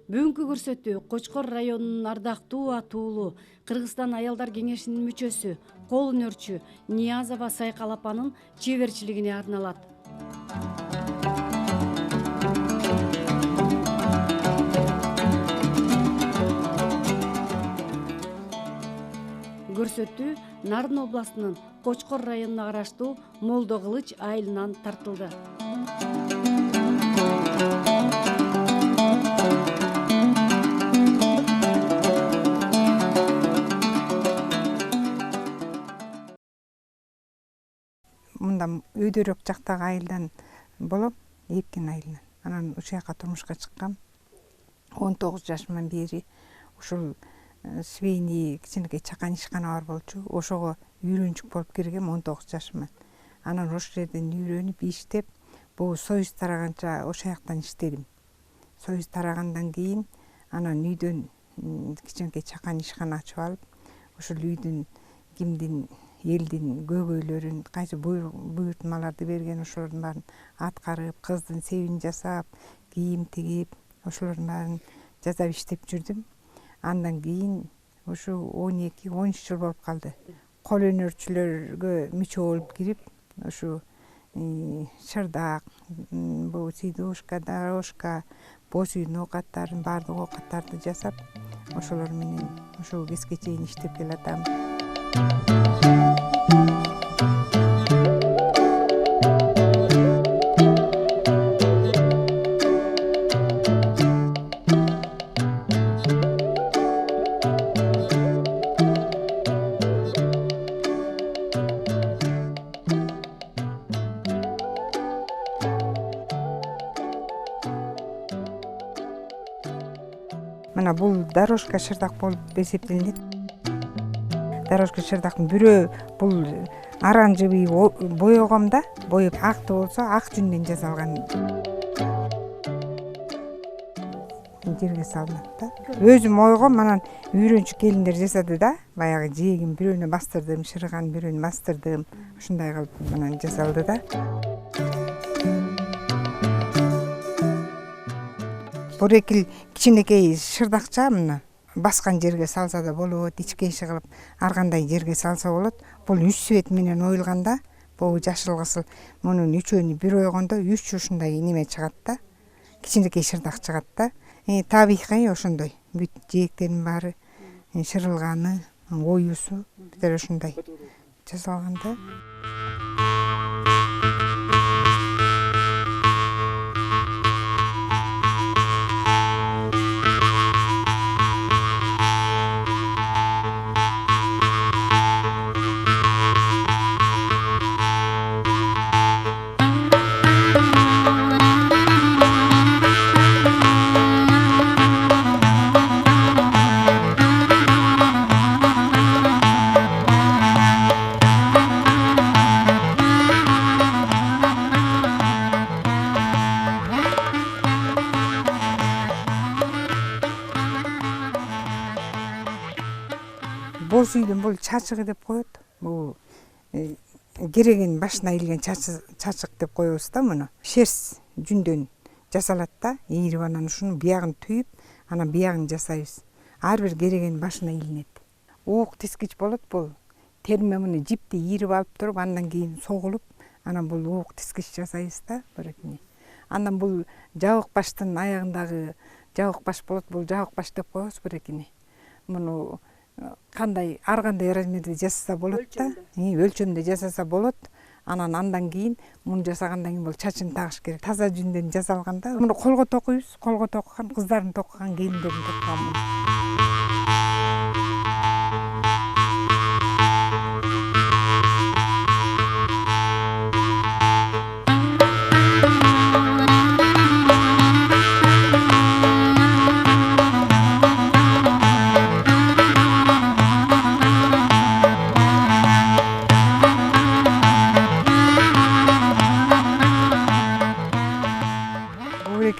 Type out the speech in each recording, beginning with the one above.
Бүгүнкү көрсөтүү Кочкор районунун ардактуу атуулу Кыргызстан аялдар кеңешинин мүчөсү, кол өнөрчү Ниязова Сайкал апанын чеберчилигине арналат. Көрсөтүү Нарын областынын Кочкор районуна караштуу Молдо Кылыч айылынан тартылды. Мында өйдөрөк жактагы айылдан болуп, Эркин айылынан. Анан ушул жака турмушка чыккам. 19 жашымдан бери ушул свини кичинекей чакан ишкана бар болчу. Ошого үйрөнчүк болуп киргем 19 жашымдан. Анан ошол жерден үйрөнүп иштеп, бул союз тараганча ошол жактан иштедим. Союз тарагандан кийин анан үйдөн кичинекей чакан ишкана ачып алып, ошол үйдүн кимдин элдин көйгөйлөрүн, кайсы буйртмаларды берген ошолордун баарын аткарып, кыздын себин жасап, кийим тигип, ошолордун баарын жасап иштеп жүрдүм. Андан кийин ушу 12-13 жыл болуп калды. Кол өнөрчүлөргө мүчө болуп кирип, ушу шырдак, бул сидушка, дорожка, боз үйдүн оокаттарын, баардык оокаттарды жасап, ошолор менен ушул кеске чейин иштеп келатам. Мына бул дорожка шырдак болуп эсептелинет. Дорожка шырдактын бирөө бул оранжевый боегом да, боеп акты болсо ак жүндөн жасалган жерге салынат да. Өзүм ойгом, анан үйрөнчүк келиндер жасады да, баягы жээгин бирөөнө бастырдым, шырыган бирөөнө бастырдым, ушундай кылып анан жасалды да. Бурекил кичинекей шырдакча мына баскан жерге салса да болот, ичкейши кылып ар кандай жерге салса болот. Бул 3 свет менен оюлганда, бул жашыл кысыл мунун үчөөнү бир ойгондо 3 ушундай неме чыгат да. Кичинекей шырдак чыгат да. Табигый ошондой. Бүт жээктердин баары шырылганы, оюсу бир ушундай жасалган да. Боз үйдүн бул чачыгы деп коет. Бул кереген башына илген чачык деп коебуз да муну. Шерсть жүндөн жасалат да, ийрип анан ушунун биягын түйүп, анан биягын жасайбыз. Ар бир кереген башына илинет. Уук тискич болот бул. Терме муну жипти ийрип алып туруп, андан кийин согулуп, анан бул уук тискич жасайбыз да, бирекне. Андан бул жабык баштын аягындагы жабык баш болот, бул жабык баш деп коебуз бирекне. Муну кандай ар кандай размерде жасаса болот да, өлчөмдө жасаса болот. Андан кийин муну жасагандан кийин бул чачын тагыш керек. Таза жүндөн жасалган да. Муну колго токуйбуз, колго токкан, кыздардын токкан, келиндердин токкан.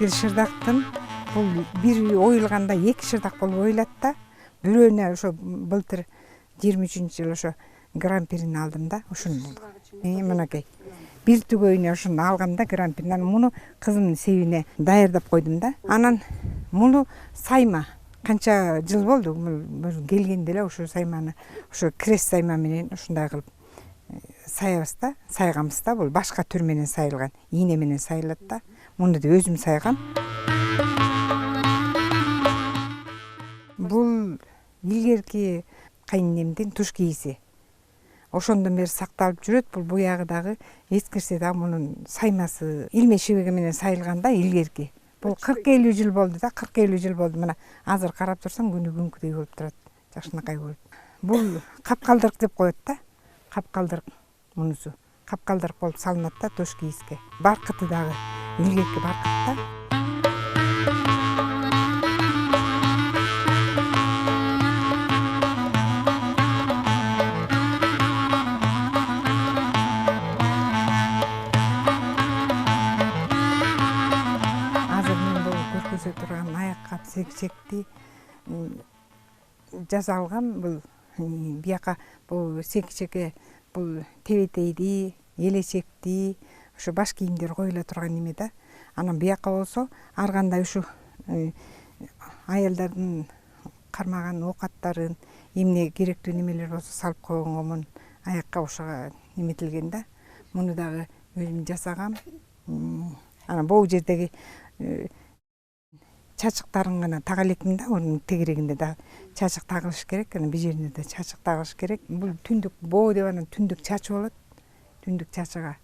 Шырдактын бул бир оюлганда 2 шырдак болуп оюлат да. Бирөөнө ошо былтыр 23-жыл ошо гран-прини алдым да, ушуну болгон. Мынакей. Бир түгөйүнө ушуну алганда гран-прини, муну кызымдын себине даярдап койдум да. Анан муну сайма канча жыл болду келгенде эле ушу сайманы ушу крест сайма менен ушундай кылып саябыз да, сайганбыз да. Бул башка түр менен сайылган, ийне менен сайылат да. Муну да өзүм сайгам. Бул илгерки кайненемдин туш кийизи. Ошондон бери сакталып жүрөт. Бул буягы дагы эскирсе дагы мунун саймасы илме шебеги менен сайылган да илгерки. Бул 40-50 жыл болду да, 40-50 жыл болду. Мына азыр карап турсаң күнү күнкүдөй болуп турат. Жакшынакай болуп. Бул капкалдырык деп коет да. Капкалдырык мунусу. Капкалдырык болуп салынат да туш кийизге. Баркыты дагы илгерки баркыт да. Турган аяк секчекти жасалган. Бул бияка бул секчекке бул тебетейди, элечекти, ошо баш кийимдер коюла турган неме да. Анан бияка болсо ар кандай ушу аялдардын кармаган оокаттарын, эмне керектүү немелер болсо салып койгонго мун аякка ошого неметилген да. Муну дагы өзүм жасагам. Анан бул жердеги чачыктарын гана тага электим да. Онун тегерегинде да чачык тагылыш керек. Анан бул жерине да чачык тагылыш керек. Бул түндүк боо деп анан түндүк чачы болот. Түндүк чачыга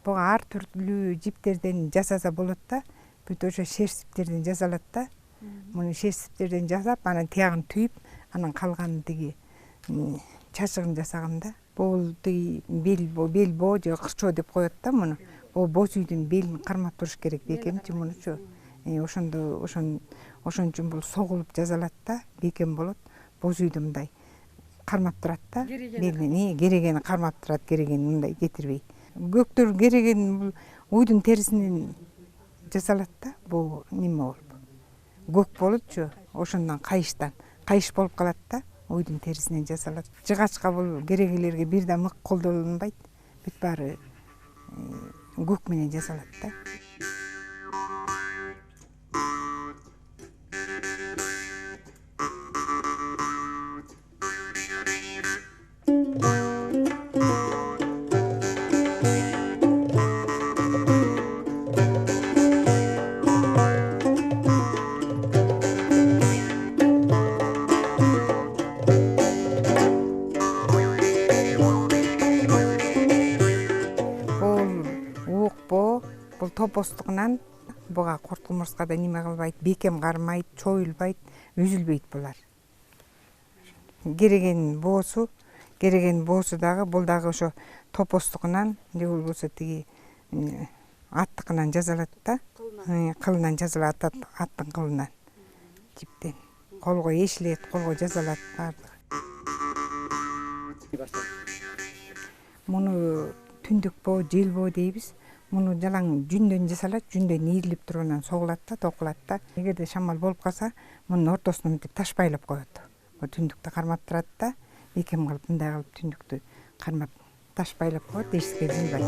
буга ар түрдүү жиптерден жасаса болот да. Бүт ошо шерстиптерден жасалат да. Муну шерстиптерден жасап, анан тиягын түйүп, анан калганын тиги чачыгын жасагам да. Бул тиги бел боо же кырчоо деп коет да муну. Бул боз үйдүн белин кармап туруш керек бекемчи мунучу. Ошон үчүн бул согулуп жасалат да, бекем болот. Боз үйдү мындай кармап турат да. Керегени кармап турат, керегени мындай кетирбей. Көктөр кереген бул уйдун терисинен жасалат да. Бул неме болуп. Көк болупчу, ошондон кайыштан. Кайыш болуп калат да, уйдун терисинен жасалат. Жыгачка бул керегелерге бир да мык колдонулбайт. Бүт баары көк менен жасалат да. Топостугунан буга корт кумурскада неме кылбайт, бекем кармайт, чоюлбайт, үзүлбөйт булар. Кереген боосу дагы бул дагы ошо топостугунан же болбосо тиги аттыкынан жасалат да. Кылынан жасалат, аттын кылынан. Жиптен. Колго эшилет, колго жасалат баардыгы. Муну түндүк боо, жел боо дейбиз. Муну жалаң жүндөн жасалат, жүндөн ийрилип туруп анан согулат да, токулат да. Эгерде шамал болуп калса, мунун ортосуна мынтип таш байлап коет. Түндүктү кармап турат да, бекем кылып мындай кылып түндүктү кармап таш байлап коет, эшикке жылбайт.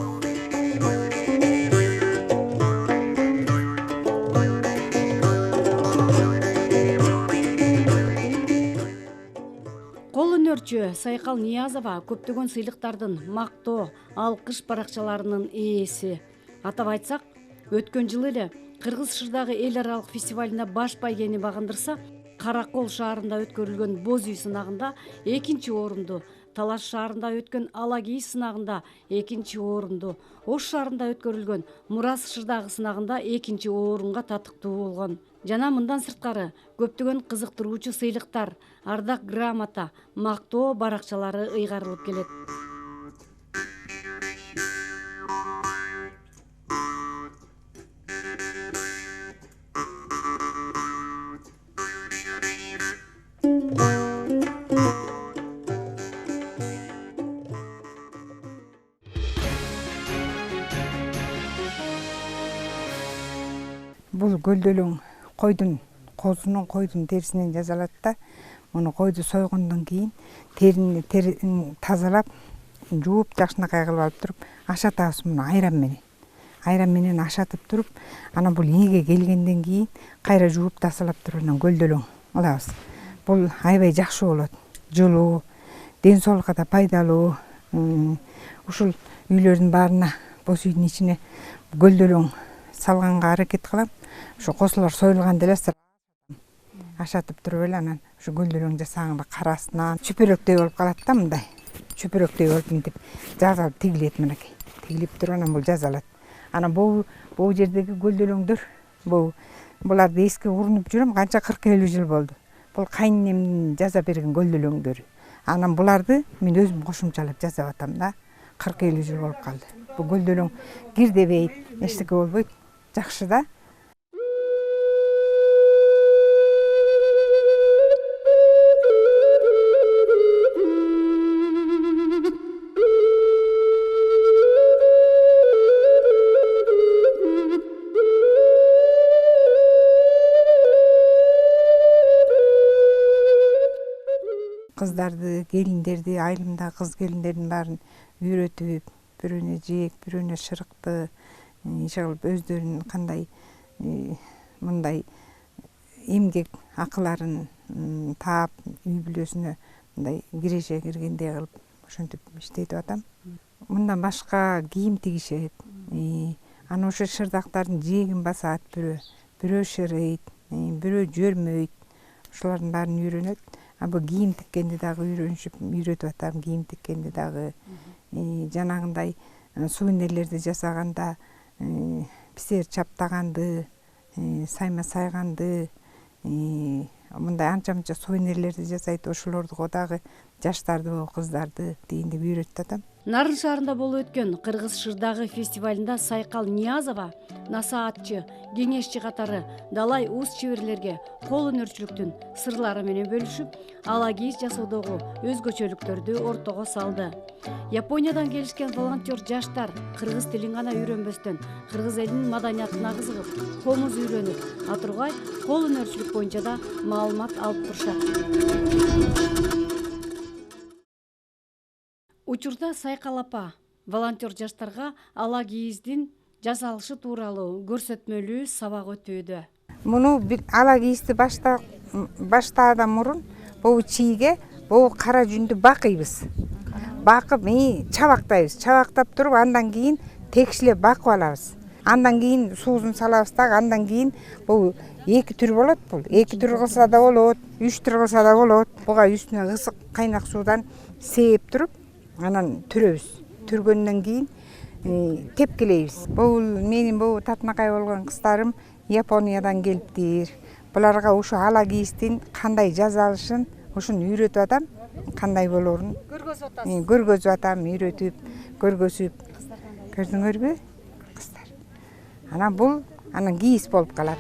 Кол өнөрчү Сайкал Ниязова көптөгөн сыйлыктардын, мактоо, алкыш баракчаларынын ээси. Атап айтсак, өткөн жылы эле Кыргыз Шырдагы эл аралык фестивалында баш байгени багындырса, Каракол шаарында өткөрүлгөн боз үй сынагында 2-чи орунду, Талаш шаарында өткөн ала кийиз сынагында 2-чи орунду, Ош шаарында өткөрүлгөн Мурас Шырдагы сынагында 2-чи орунга татыктуу болгон. Жана мындан сырткары көптөгөн кызыктыруучу сыйлыктар, ардак грамота, мактоо баракчалары ыйгарылып келет. Бул көлдөлөң козунун койдун терисинен жасалат да. Муну койду сойгондон кийин терини тазалап, жууп, жакшынакай кылып алып туруп, ашатабыз муну айран менен. айран менен ашатып туруп, анан бул ээге келгенден кийин кайра жууп тазалап туруп анан көлдөлөң кылабыз. Бул аябай жакшы болот. Жылуу, ден соолукка да пайдалуу. Ушул үйлөрдүн баарына боз үйдүн ичине көлдөлөң салганга аракет кылам. Ушу косулар союлганда эле ашатып туруп эле анан ушу көлдөлөң жасаганда кара астынан чөпөрөктөй болуп калат да, мындай. Чөпөрөктөй болуп мынтип жазалып тигилет менекей. Тигилип туруп анан бул жазалат. Анан бул жердеги көлдөлөңдөр буларды эске урунуп жүрөм, канча 40-50 жыл болду. Бул кайненемдин жаза берген көлдөлөңдөрү. Анан буларды мен өзүм кошумчалап жасап атам да. 40-50 жыл болуп калды. Бул көлдөлөң кирдебейт, эчтеке болбойт. Жакшы да. Кыздарды, келиндерди, айылымдагы кыз келиндердин баарын үйрөтүп, бирөөнө жээк, бирөөнө шырыкты, иши кылып өздөрүнүн кандай мындай эмгек акыларын таап, үй бүлөсүнө мындай киреше киргендей кылып ошентип иштетип атам. Мындан башка кийим тигишет. Анан ошо шырдактардын жээгин басат бирөө шырыйт, бирөө жөрмөйт. Ушулардын баарын үйрөнөт. Бул кийим тиккенди дагы үйрөтүп атам. Кийим тиккенди дагы жанагындай сувенирлерди жасаганда писер чаптаганды, сайма сайганды, мындай анча-мынча сувенирлерди жасайт. Ошолорду дагы жаштарды, кыздарды дегенде үйрөтүп атам. Нарын шаарында болуп өткөн Кыргыз шырдагы фестивалында Сайкал Ниязова насаатчы, кеңешчи катары далай уус чеберлерге кол өнөрчүлүктүн сырлары менен бөлүшүп, ала кийиз жасоодогу өзгөчөлүктөрдү ортого салды. Япониядан келишкен волонтер жаштар кыргыз тилин гана үйрөнбөстөн, кыргыз элинин маданиятына кызыгып, комуз үйрөнүп, атургай кол өнөрчүлүк боюнча да маалымат алып турушат. Учурда Сайкал апа волонтер жаштарга ала кийиздин жасалышы тууралуу көрсөтмөлүү сабак өтүүдө. Муну ала кийизди баштаадан мурун бул чийге бул кара жүндү бакыйбыз. Бакып, чабактайбыз. Чабактап туруп, андан кийин текшилеп бакып алабыз. Андан кийин суусун салабыз да, андан кийин бул эки түр болот. Бул эки түр кылса да болот, 3 түр кылса да болот. Буга үстүнө ысык кайнак суудан сээп туруп, анан түрөбүз. Түргөндөн кийин тепкилейбиз. Бул менин татынакай болгон кыздарым Япониядан келиптир. Буларга ушу ала кийиздин кандай жасалышын ушуну үйрөтүп атам. Кандай болорун көргөзүп атам, үйрөтүп, көргөзүп. Көрдүңөрбү, кыздар? Анан бул кийиз болуп калат.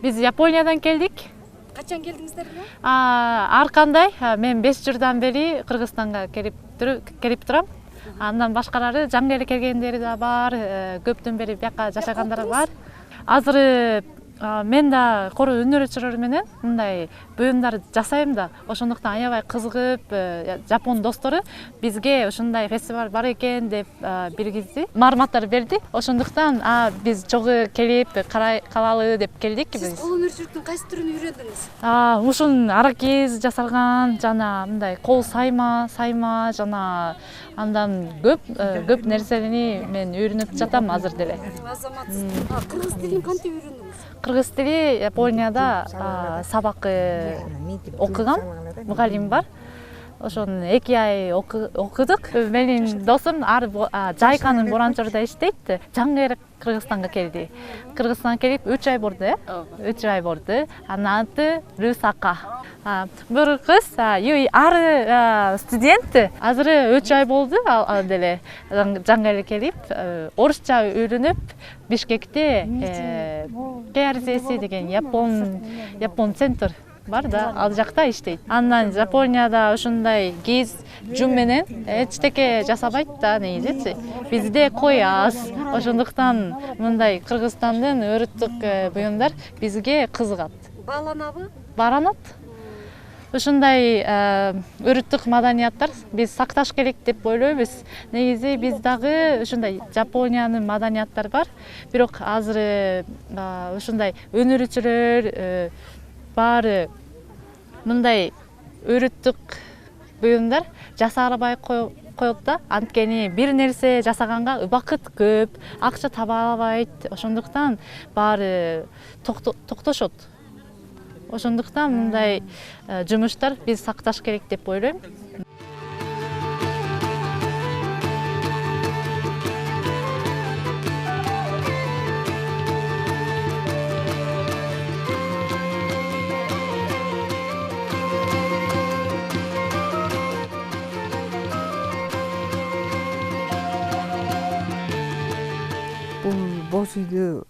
Биз Япониядан келдик. Качан келдиңиздер? Ар кандай, мен 5 жылдан бери Кыргызстанга келип турам. Андан башкалары жаңы эле келгендери да бар, көптөн бери бияка жашагандар бар. Азыр мен да коро өнөрчүлөр менен мындай буюмдар жасайм да, ошондуктан аябай кызыгып, жапон достору бизге ушундай фестиваль бар экен деп биргизди, маалыматтар берди. Ошондуктан биз чогуу келип калалы деп келдик. Сиз кол өнөрчүлүктүн кайсы түрүн үйрөндүңүз? Ушун ара кийиз жасалган, жана мындай кол сайма, жана андан көп нерсени мен үйрөнүп жатам азыр деле. Азаматсыз. Кыргыз тилин кантип үйрөндүңүз? Кыргыз тили Японияда сабак окугам, мугалим бар. Ошону 2 ай окудук. Менин досум Жайканын Боранчордо иштейт. Жаңы эле Кыргызстанга келди. Кыргызстанга келип 3 ай болду, 3 ай болду. Анын аты Русака. Бир кыз, ары студент. Азыр 3 ай болду деле. Жаңы эле келип, орусча үйрөнүп, Бишкекте KRCC деген Япон центр бар да, ал жакта иштейт. Андан Жапонияда ушундай кийиз жум менен эчтеке жасабайт да негизичи. Бизде кой аз. Ошондуктан мындай Кыргызстандын өрүттүк буюмдар бизге кызыгат. Бааланабы? Баранат. Ушундай өрүттүк маданияттар биз сакташ керек деп ойлойбуз. Негизи биз дагы ушундай Жапониянын маданияттары бар, бирок азыр ушундай өнүрүүчүлөр баары мындай өрүттүк буюмдар жасабай коет да. Анткени бир нерсе жасаганга убакыт көп, акча таба албайт. Ошондуктан баары токтошот. Ошондуктан мындай жумуштар биз сакташ керек деп ойлойм. Бул боз үйдү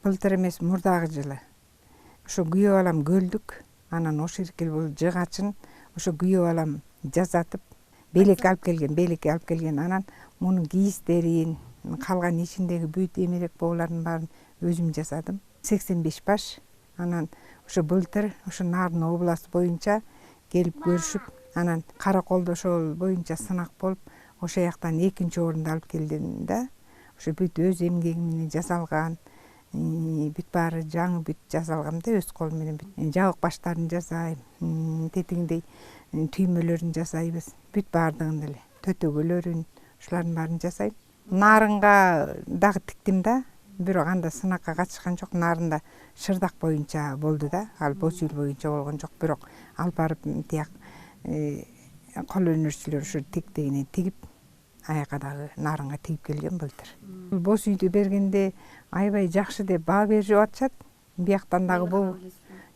былтыр эмес, мурдагы жылы ошо күйөө балам көлдүк, анан ошо эркел бул жыгачын ошо күйөө балам жасатып белекке алып келген, анан мунун кийиздерин, калган ичиндеги бүт эмерек боолордун баарын өзүм жасадым. 85 баш. Анан ошо былтыр ошо Нарын областы боюнча келип көрүшүп, анан Караколдо ошол боюнча сынак болуп, ошо жактан 2-орунду алып келдим да. Ошо бүт өз эмгегим менен жасалган, бүт баары жаңы бүт жасалган да, өз колум менен бүт. Жабык баштарын жасайм, тетигиндей түймөлөрүн жасайбыз, бүт баардыгын эле, төтөгөлөрүн, ушулардын баарын жасайм. Нарынга дагы тиктим да, бирок анда сынакка катышкан жок. Нарында шырдак боюнча болду да, ал боз үй боюнча болгон жок, бирок алып барып тияк кол өнөрчүлөр ушу тиктегенен тигип, аяка дагы нарынга тигип келген былтыр. Боз үйдү бергенде аябай жакшы деп баа берип атышат. Бияктан дагы бул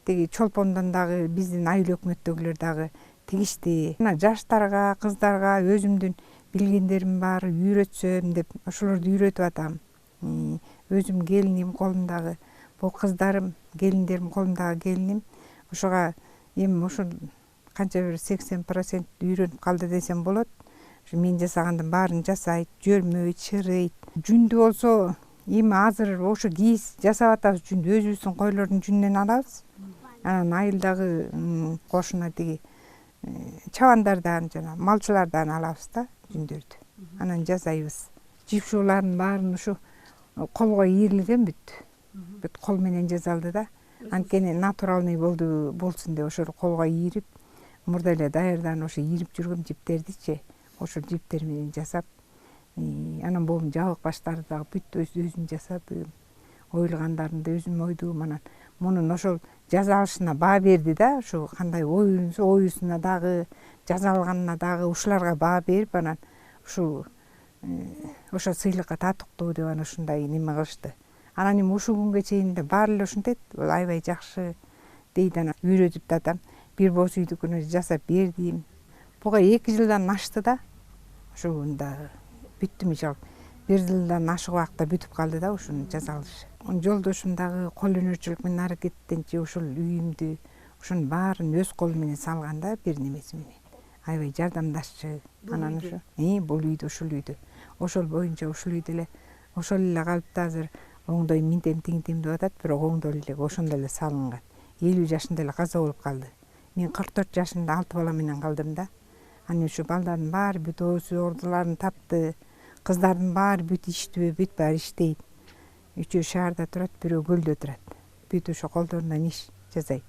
тиги чолпондон дагы биздин айыл өкмөттөгүлөр дагы тигишти. Жаштарга, кыздарга өзүмдүн билгендерим бар, үйрөтсөм деп ошолорду үйрөтүп атам. Өзүм келиним колундагы, бул кыздарым, келиндерим колундагы келиним. Ошого эми ушул канча бир 80% үйрөнүп калды десем болот. Мен жасагандын баарын жасайт, жөрмөйт, шырыйт. Жүндү болсо эми азыр ошо кийиз жасап атабыз, жүндү өзүбүздүн койлордун жүнүнөн алабыз. Анан айылдагы кошуна тиги чабандардан жана малчылардан алабыз да жүндөрдү. Анан жасайбыз. Жипшуулардын баарын ушу колго ийрилген бүт кол менен жасалды да. Анткени натуральный болсун деп ошол колго ийрип, мурда эле даярданып ошо ийрип жүргөм жиптердичи. Ошол жиптер менен жасап, анан бул жабык баштарды дагы бүт өзүм жасадым. Ойлогандарымды өзүм ойдум. Анан мунун ошол жасалышына баа берди да, ушу кандай оюсуна дагы, жасалганына дагы ушуларга баа берип, анан ушул ошо сыйлыкка татыктуу деп анан ушундай неме кылышты. Анан эми ушул күнгө чейин да баары эле ушинтет. Бул аябай жакшы дейт. Анан үйрөтүп да атам. Бир боз үйдүкүнө жасап бердим. Буга 2 жылдан ашты да. Ушунда бүттү мисалы. 1 жылдан ашык убакта бүтүп калды да ушунун жасалышы. Жолдошум дагы кол өнөрчүлүк менен аракеттенчи ушул үйүмдү, ушунун баарын өз колу менен салган да, бир немеси менен. Аябай жардамдашчы. Анан ушу бул үйдү, ушул үйдү, ошол боюнча ушул үйдү эле, ошол эле калыпта азыр оңдой минтем тиңтем деп атат, бирок оңдой эле ошондой эле салынган. 50 жашында эле каза болуп калды. Мен 44 жашында 6 бала менен калдым да. Анан ушу балдардын баары бүт ордуларын тапты. Кыздардын баары бүт иштүү, бүт баары иштейт. 3-өө шаарда турат, бирөө көлдө турат. Бүт ошо колдорунан иш жасайт.